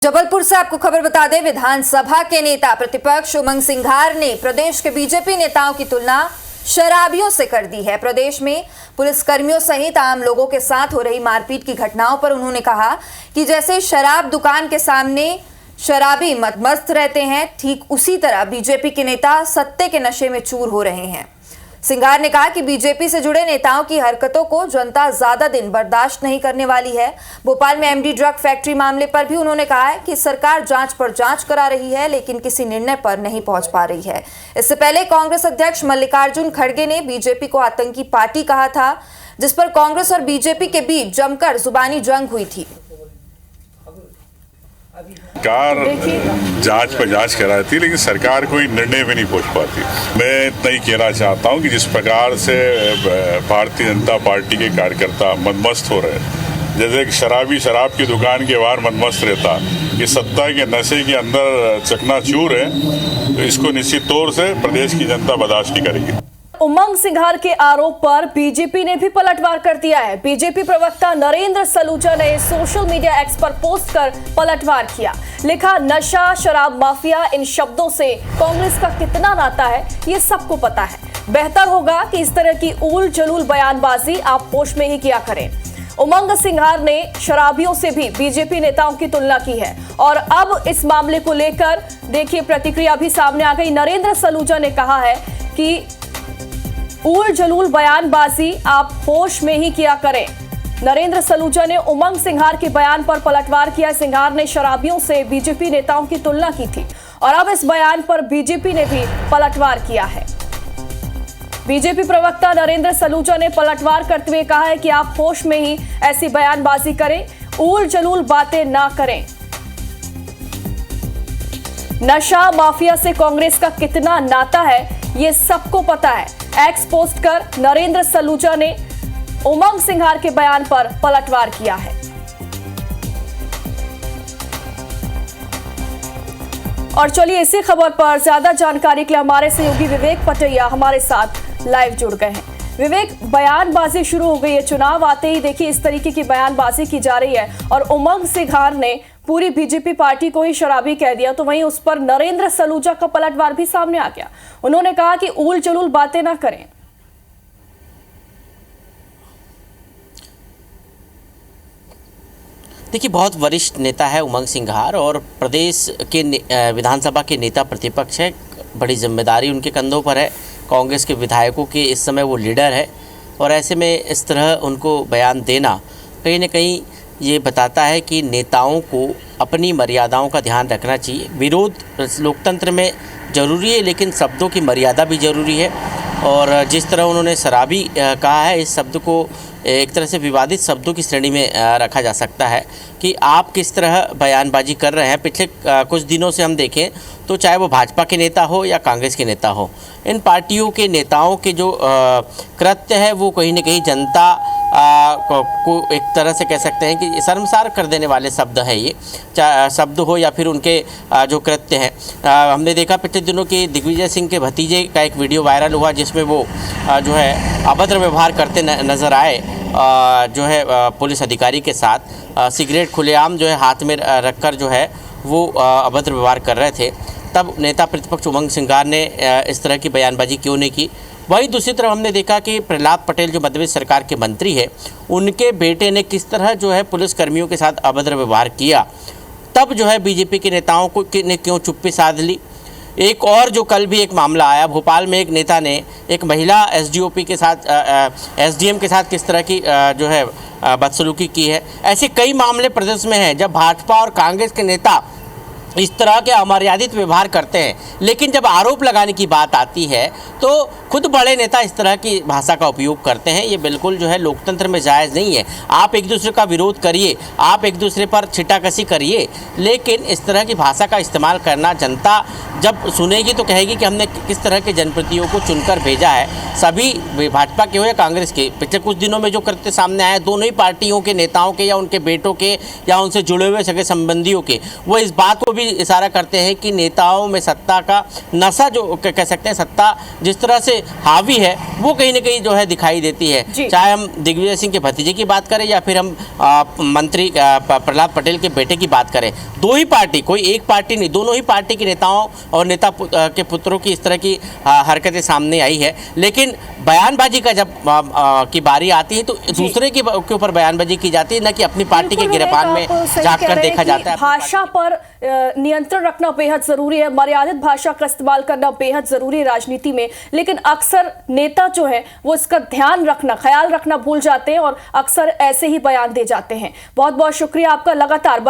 जबलपुर से आपको खबर बता दें, विधानसभा के नेता प्रतिपक्ष उमंग सिंघार ने प्रदेश के बीजेपी नेताओं की तुलना शराबियों से कर दी है। प्रदेश में पुलिसकर्मियों सहित आम लोगों के साथ हो रही मारपीट की घटनाओं पर उन्होंने कहा कि जैसे शराब दुकान के सामने शराबी मस्त रहते हैं, ठीक उसी तरह बीजेपी के नेता सत्ते के नशे में चूर हो रहे हैं। सिंघार ने कहा कि बीजेपी से जुड़े नेताओं की हरकतों को जनता ज्यादा दिन बर्दाश्त नहीं करने वाली है। भोपाल में एमडी ड्रग फैक्ट्री मामले पर भी उन्होंने कहा है कि सरकार जांच पर जांच करा रही है, लेकिन किसी निर्णय पर नहीं पहुंच पा रही है। इससे पहले कांग्रेस अध्यक्ष मल्लिकार्जुन खड़गे ने बीजेपी को आतंकी पार्टी कहा था, जिस पर कांग्रेस और बीजेपी के बीच जमकर जुबानी जंग हुई थी। सरकार जांच पर जांच कराती है, लेकिन सरकार कोई निर्णय में नहीं पहुंच पाती। मैं इतना ही कहना चाहता हूं कि जिस प्रकार से भारतीय जनता पार्टी के कार्यकर्ता मदमस्त हो रहे हैं, जैसे कि शराबी शराब की दुकान के बाहर मदमस्त रहता, ये सत्ता के नशे के अंदर चकनाचूर है, तो इसको निश्चित तौर से प्रदेश की जनता बर्दाश्त नहीं करेगी। उमंग सिंघार के आरोप पर बीजेपी ने भी पलटवार कर दिया है। बीजेपी प्रवक्ता नरेंद्र सलूजा ने सोशल मीडिया एक्स पर पोस्ट कर पलटवार किया। लिखा, नशा शराब माफिया, इन शब्दों से कांग्रेस का कितना नाता है ये सबको पता है। बेहतर होगा कि इस तरह की उल जलूल बयानबाजी आप होश में ही किया करें। उमंग सिंघार ने शराबियों से भी बीजेपी नेताओं की तुलना की है और अब इस मामले को लेकर देखिए प्रतिक्रिया भी सामने आ गई। नरेंद्र सलूजा ने कहा है कि उल जलूल बयानबाजी आप होश में ही किया करें। नरेंद्र सलूजा ने उमंग सिंघार के बयान पर पलटवार किया। सिंघार ने शराबियों से बीजेपी नेताओं की तुलना की थी और अब इस बयान पर बीजेपी ने भी पलटवार किया है। बीजेपी प्रवक्ता नरेंद्र सलूजा ने पलटवार करते हुए कहा है कि आप होश में ही ऐसी बयानबाजी करें, उल जलूल बातें ना करें। नशा माफिया से कांग्रेस का कितना नाता है ये सबको पता है। एक्स पोस्ट कर नरेंद्र सलूजा ने उमंग सिंघार के बयान पर पलटवार किया है। और चलिए इसी खबर पर ज्यादा जानकारी के लिए हमारे सहयोगी विवेक पटैया हमारे साथ लाइव जुड़ गए हैं। विवेक, बयानबाजी शुरू हो गई है, चुनाव आते ही देखिए इस तरीके की बयानबाजी की जा रही है और उमंग सिंघार ने पूरी बीजेपी पार्टी को ही शराबी कह दिया, तो वहीं उस पर नरेंद्र सलूजा का पलटवार भी सामने आ गया। उन्होंने कहा कि उल जलूल बातें ना करें। देखिए, बहुत वरिष्ठ नेता है उमंग सिंघार और प्रदेश के विधानसभा के नेता प्रतिपक्ष है। बड़ी जिम्मेदारी उनके कंधों पर है। कांग्रेस के विधायकों के इस समय वो लीडर है और ऐसे में इस तरह उनको बयान देना कहीं न कहीं ये बताता है कि नेताओं को अपनी मर्यादाओं का ध्यान रखना चाहिए। विरोध लोकतंत्र में ज़रूरी है, लेकिन शब्दों की मर्यादा भी ज़रूरी है। और जिस तरह उन्होंने शराबी कहा है, इस शब्द को एक तरह से विवादित शब्दों की श्रेणी में रखा जा सकता है कि आप किस तरह बयानबाजी कर रहे हैं। पिछले कुछ दिनों से हम देखें तो चाहे वो भाजपा के नेता हो या कांग्रेस के नेता हो, इन पार्टियों के नेताओं के जो कृत्य है वो कहीं न कहीं जनता को एक तरह से कह सकते हैं कि शर्मसार कर देने वाले शब्द हैं। ये शब्द हो या फिर उनके जो कृत्य हैं। हमने देखा पिछले दिनों कि दिग्विजय सिंह के भतीजे का एक वीडियो वायरल हुआ, जिसमें वो जो है अभद्र व्यवहार करते नज़र आए, जो है पुलिस अधिकारी के साथ सिगरेट खुलेआम जो है हाथ में रखकर जो है वो अभद्र व्यवहार कर रहे थे। तब नेता प्रतिपक्ष उमंग सिंघार ने इस तरह की बयानबाजी क्यों नहीं की। वहीं दूसरी तरफ हमने देखा कि प्रहलाद पटेल जो मध्य प्रदेश सरकार के मंत्री है, उनके बेटे ने किस तरह जो है पुलिस कर्मियों के साथ अभद्र व्यवहार किया। तब जो है बीजेपी के नेताओं को ने क्यों चुप्पी साध ली। एक और जो कल भी एक मामला आया, भोपाल में एक नेता ने एक महिला एसडीओपी के साथ एसडीएम के साथ किस तरह की जो है बदसलूकी की है। ऐसे कई मामले प्रदेश में हैं जब भाजपा और कांग्रेस के नेता इस तरह के अमर्यादित व्यवहार करते हैं, लेकिन जब आरोप लगाने की बात आती है तो खुद बड़े नेता इस तरह की भाषा का उपयोग करते हैं। ये बिल्कुल जो है लोकतंत्र में जायज़ नहीं है। आप एक दूसरे का विरोध करिए, आप एक दूसरे पर छिटाकसी करिए, लेकिन इस तरह की भाषा का इस्तेमाल करना जनता जब सुनेगी तो कहेगी कि हमने किस तरह के जनप्रतिनिधियों को चुनकर भेजा है। सभी भाजपा के हो या कांग्रेस के, पिछले कुछ दिनों में जो कृत्य सामने आए दोनों ही पार्टियों के नेताओं के या उनके बेटों के या उनसे जुड़े हुए सगे संबंधियों के, वो इस बात को भी इशारा करते हैं कि नेताओं में सत्ता का नशा जो कह सकते हैं, सत्ता जिस तरह से हावी है वो कहीं ना कहीं जो है दिखाई देती है। जी। चाहे हम दिग्विजय सिंह के भतीजे की बात करें या फिर हम मंत्री प्रहलाद पटेल के बेटे की बात करें, दो ही पार्टी, कोई एक पार्टी नहीं, दोनों ही पार्टी के नेताओं और नेता के पुत्रों की इस तरह की हरकतें सामने आई है। लेकिन बयानबाजी का जब की बारी आती है तो दूसरे के ऊपर बयानबाजी की जाती है, न कि अपनी पार्टी के गिरफ्तार में जाकर देखा जाता है। भाषा पर नियंत्रण रखना बेहद जरूरी है, मर्यादित भाषा का इस्तेमाल करना बेहद जरूरी है राजनीति में, लेकिन अक्सर नेता जो है वो इसका ध्यान रखना, ख्याल रखना भूल जाते हैं और अक्सर ऐसे ही बयान दे जाते हैं। बहुत बहुत शुक्रिया आपका। लगातार